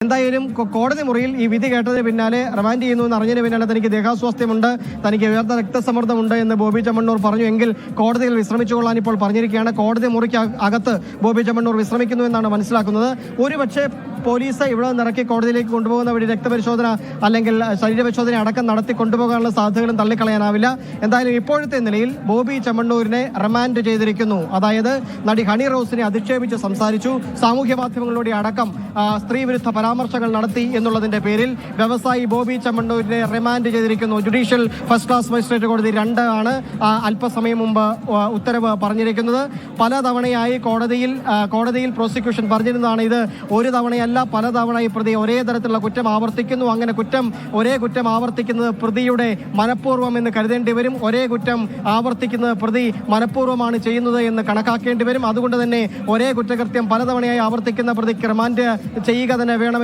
എന്തായാലും കോടതി മുറിയിൽ ഈ വിധി കേട്ടതിന് പിന്നാലെ റിമാൻഡ് ചെയ്യുന്നു എന്ന് അറിഞ്ഞതിന് പിന്നാലെ തനിക്ക് ദേഹാസ്വാസ്ഥ്യമുണ്ട്, തനിക്ക് ഉയർന്ന രക്തസമ്മർദ്ദമുണ്ട് എന്ന് ബോബി ചെമ്മണ്ണൂർ പറഞ്ഞു. എങ്കിൽ കോടതിയിൽ വിശ്രമിച്ചുകൊള്ളാൻ ഇപ്പോൾ പറഞ്ഞിരിക്കുകയാണ്. കോടതി മുറിക്ക് അകത്ത് ബോബി ചെമ്മണ്ണൂർ വിശ്രമിക്കുന്നു എന്നാണ് മനസ്സിലാക്കുന്നത്. ഒരുപക്ഷെ പോലീസ് ഇവിടെ നിറക്കി കോടതിയിലേക്ക് കൊണ്ടുപോകുന്ന വഴി രക്തപരിശോധന അല്ലെങ്കിൽ ശരീരപരിശോധന അടക്കം നടത്തി കൊണ്ടുപോകാനുള്ള സാധ്യതകളും തള്ളിക്കളയാനാവില്ല. എന്തായാലും ഇപ്പോഴത്തെ നിലയിൽ ബോബി ചെമ്മണ്ണൂരിനെ റിമാൻഡ് ചെയ്തിരിക്കുന്നു. അതായത് നടി ഹണി റോസിനെ അധിക്ഷേപിച്ച് സംസാരിച്ചു, സാമൂഹ്യ മാധ്യമങ്ങളിലൂടെ അടക്കം സ്ത്രീവിരുദ്ധ പരാമർശങ്ങൾ നടത്തി എന്നുള്ളതിന്റെ പേരിൽ വ്യവസായി ബോബി ചെമ്മണ്ണൂരിനെ റിമാൻഡ് ചെയ്തിരിക്കുന്നു. ജുഡീഷ്യൽ ഫസ്റ്റ് ക്ലാസ് മജിസ്ട്രേറ്റ് കോടതി 2 ആണ് അല്പസമയം മുമ്പ് ഉത്തരവ് പറഞ്ഞിരിക്കുന്നത്. പലതവണയായി കോടതിയിൽ പ്രോസിക്യൂഷൻ പറഞ്ഞിരുന്നതാണ് ഇത് ഒരു തവണയല്ല പലതവണ ഈ പ്രതി ഒരേ തരത്തിലുള്ള കുറ്റം ആവർത്തിക്കുന്നു. അങ്ങനെ ഒരേ കുറ്റം ആവർത്തിക്കുന്നത് പ്രതിയുടെ മനഃപൂർവ്വം എന്ന് കരുതേണ്ടി വരും. ഒരേ കുറ്റം ആവർത്തിക്കുന്നത് പ്രതി മനഃപൂർവ്വമാണ് ചെയ്യുന്നത് എന്ന് കണക്കാക്കേണ്ടി വരും. അതുകൊണ്ട് തന്നെ ഒരേ കുറ്റകൃത്യം പലതവണയായി ആവർത്തിക്കുന്ന പ്രതിക്ക് റിമാൻഡ് ചെയ്യുക തന്നെ വേണമെന്ന്